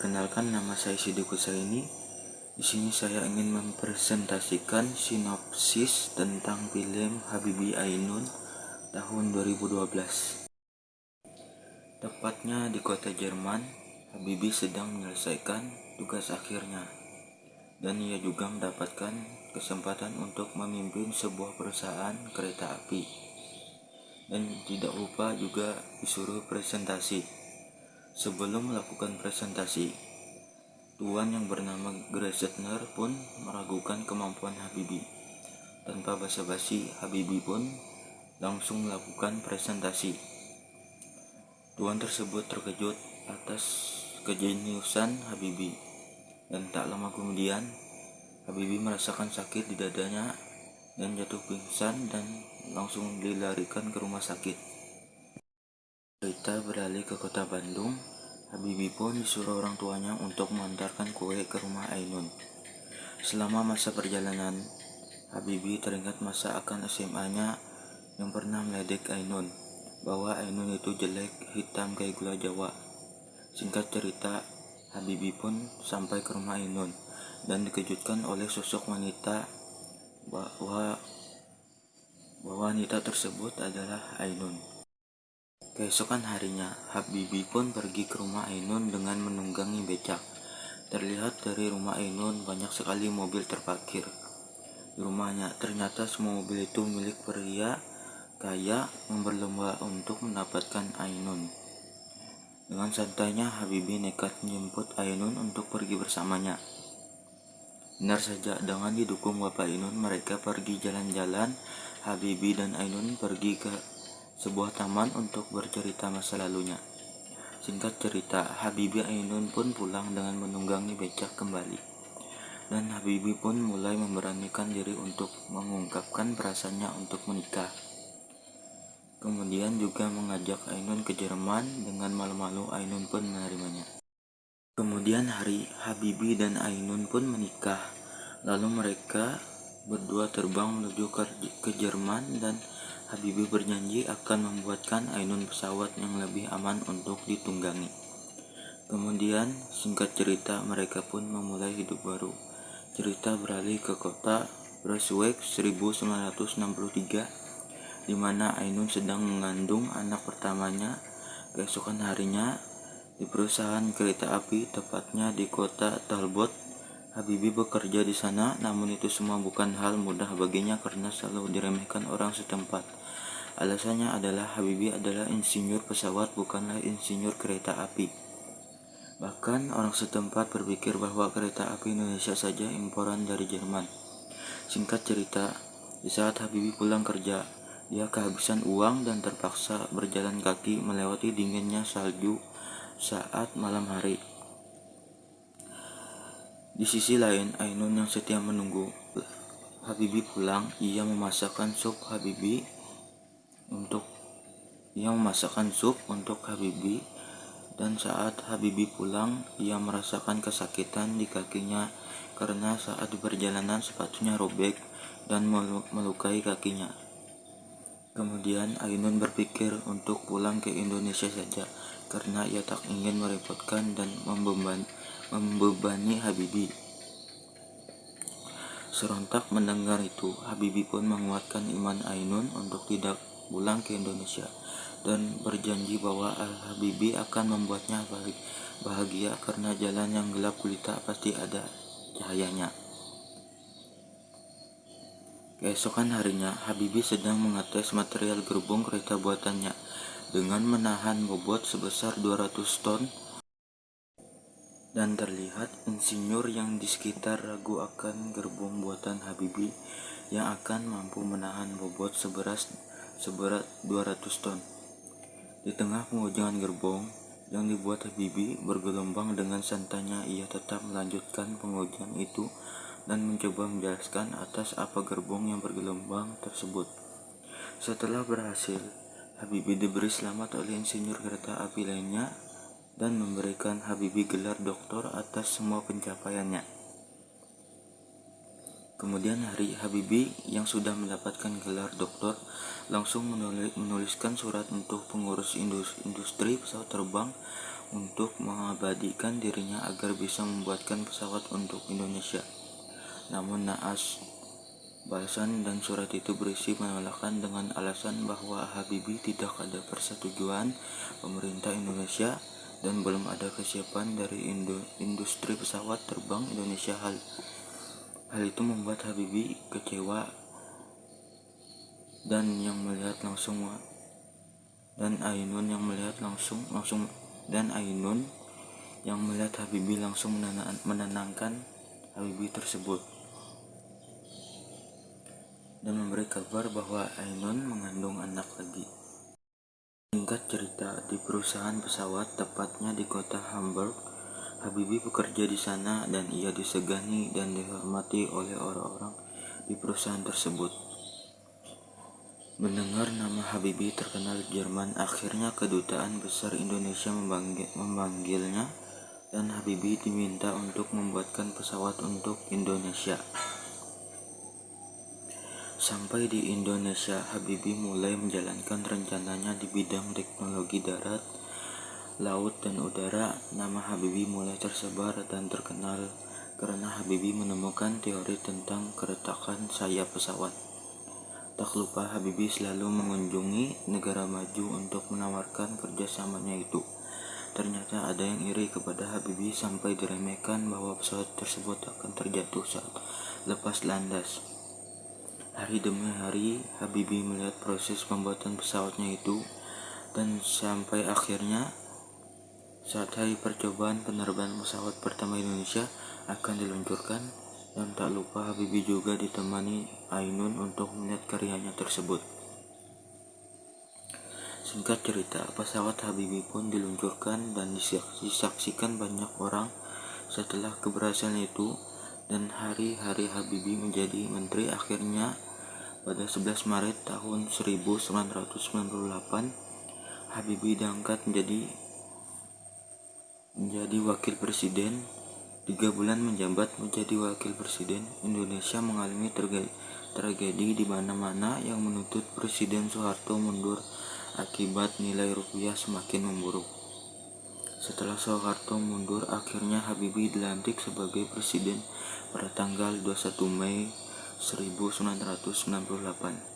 Perkenalkan, nama saya Sidik Husaini. Di sini saya ingin mempresentasikan sinopsis tentang film Habibie Ainun tahun 2012. Tepatnya di kota Jerman, Habibie sedang menyelesaikan tugas akhirnya, dan ia juga mendapatkan kesempatan untuk memimpin sebuah perusahaan kereta api. Dan tidak lupa juga disuruh presentasi. Sebelum melakukan presentasi, tuan yang bernama Gresetner pun meragukan kemampuan Habibie. Tanpa basa-basi, Habibie pun langsung melakukan presentasi. Tuan tersebut terkejut atas kejeniusan Habibie, dan tak lama kemudian Habibie merasakan sakit di dadanya dan jatuh pingsan dan langsung dilarikan ke rumah sakit. Cerita beralih ke kota Bandung. Habibie pun disuruh orang tuanya untuk mengantarkan kue ke rumah Ainun. Selama masa perjalanan, Habibie teringat masa akan SMA-nya yang pernah meledek Ainun, bahwa Ainun itu jelek, hitam kayak gula Jawa. Singkat cerita, Habibie pun sampai ke rumah Ainun dan dikejutkan oleh sosok wanita bahwa wanita tersebut adalah Ainun. Keesokan harinya, Habibie pun pergi ke rumah Ainun dengan menunggangi becak. Terlihat dari rumah Ainun banyak sekali mobil terparkir di rumahnya. Ternyata semua mobil itu milik pria kaya yang berlomba untuk mendapatkan Ainun. Dengan santainya, Habibie nekat menjemput Ainun untuk pergi bersamanya. Benar saja, dengan didukung Bapak Ainun, mereka pergi jalan-jalan. Habibie dan Ainun pergi ke sebuah taman untuk bercerita masa lalunya. Singkat cerita, Habibie Ainun pun pulang dengan menunggangi becak kembali. Dan Habibie pun mulai memberanikan diri untuk mengungkapkan perasaannya untuk menikah. Kemudian juga mengajak Ainun ke Jerman. Dengan malu-malu, Ainun pun menerimanya. Kemudian hari, Habibie dan Ainun pun menikah. Lalu mereka berdua terbang menuju ke Jerman, dan Habibie berjanji akan membuatkan Ainun pesawat yang lebih aman untuk ditunggangi. Kemudian, singkat cerita, mereka pun memulai hidup baru. Cerita beralih ke kota Braunschweig 1963, di mana Ainun sedang mengandung anak pertamanya. Keesokan harinya, di perusahaan kereta api, tepatnya di kota Talbot, Habibie bekerja di sana. Namun itu semua bukan hal mudah baginya karena selalu diremehkan orang setempat. Alasannya adalah Habibie adalah insinyur pesawat, bukanlah insinyur kereta api. Bahkan orang setempat berpikir bahwa kereta api Indonesia saja imporan dari Jerman. Singkat cerita, di saat Habibie pulang kerja, dia kehabisan uang dan terpaksa berjalan kaki melewati dinginnya salju saat malam hari. Di sisi lain, Ainun yang setia menunggu Habibie pulang. Ia memasakkan sup untuk Habibie, dan saat Habibie pulang, ia merasakan kesakitan di kakinya karena saat di perjalanan sepatunya robek dan melukai kakinya. Kemudian Ainun berpikir untuk pulang ke Indonesia saja karena ia tak ingin merepotkan dan membebani Habibie. Serentak mendengar itu, Habibie pun menguatkan iman Ainun untuk tidak pulang ke Indonesia dan berjanji bahwa Habibie akan membuatnya bahagia karena jalan yang gelap gulita pasti ada cahayanya. Keesokan harinya, Habibie sedang mengetes material gerbong kereta buatannya dengan menahan bobot sebesar 200 ton. Dan terlihat insinyur yang di sekitar ragu akan gerbong buatan Habibie yang akan mampu menahan bobot seberat 200 ton. Di tengah pengujian gerbong yang dibuat Habibie bergelombang, dengan santainya ia tetap melanjutkan pengujian itu dan mencoba menjelaskan atas apa gerbong yang bergelombang tersebut. Setelah berhasil, Habibie diberi selamat oleh insinyur kereta api lainnya dan memberikan Habibie gelar doktor atas semua pencapaiannya. Kemudian hari, Habibie yang sudah mendapatkan gelar doktor langsung menuliskan surat untuk pengurus industri pesawat terbang untuk mengabadikan dirinya agar bisa membuatkan pesawat untuk Indonesia. Namun naas, balasan dan surat itu berisi penolakan dengan alasan bahwa Habibie tidak ada persetujuan pemerintah Indonesia dan belum ada kesiapan dari industri pesawat terbang Indonesia. Hal itu membuat Habibie kecewa dan Ainun yang melihat Habibie langsung menenangkan Habibie tersebut dan memberi kabar bahwa Ainun mengandung anak lagi. Singkat cerita, di perusahaan pesawat, tepatnya di kota Hamburg, Habibie bekerja di sana dan ia disegani dan dihormati oleh orang-orang di perusahaan tersebut. Mendengar nama Habibie terkenal di Jerman, akhirnya kedutaan besar Indonesia memanggilnya dan Habibie diminta untuk membuatkan pesawat untuk Indonesia. Sampai di Indonesia, Habibie mulai menjalankan rencananya di bidang teknologi darat, laut, dan udara. Nama Habibie mulai tersebar dan terkenal karena Habibie menemukan teori tentang keretakan sayap pesawat. Tak lupa Habibie selalu mengunjungi negara maju untuk menawarkan kerjasamanya itu. Ternyata ada yang iri kepada Habibie sampai diremehkan bahwa pesawat tersebut akan terjatuh saat lepas landas. Hari demi hari Habibie melihat proses pembuatan pesawatnya itu dan sampai akhirnya saat hari percobaan penerbangan pesawat pertama Indonesia akan diluncurkan, dan tak lupa Habibie juga ditemani Ainun untuk melihat karyanya tersebut. Singkat cerita, pesawat Habibie pun diluncurkan dan disaksikan banyak orang. Setelah keberhasilan itu dan hari-hari Habibie menjadi menteri, akhirnya pada 11 Maret tahun 1998 Habibie diangkat menjadi wakil presiden. 3 bulan menjabat menjadi wakil presiden, Indonesia mengalami tragedi di mana-mana yang menuntut Presiden Soeharto mundur akibat nilai rupiah semakin memburuk. Setelah Soeharto mundur, akhirnya Habibie dilantik sebagai presiden pada tanggal 21 Mei 1998.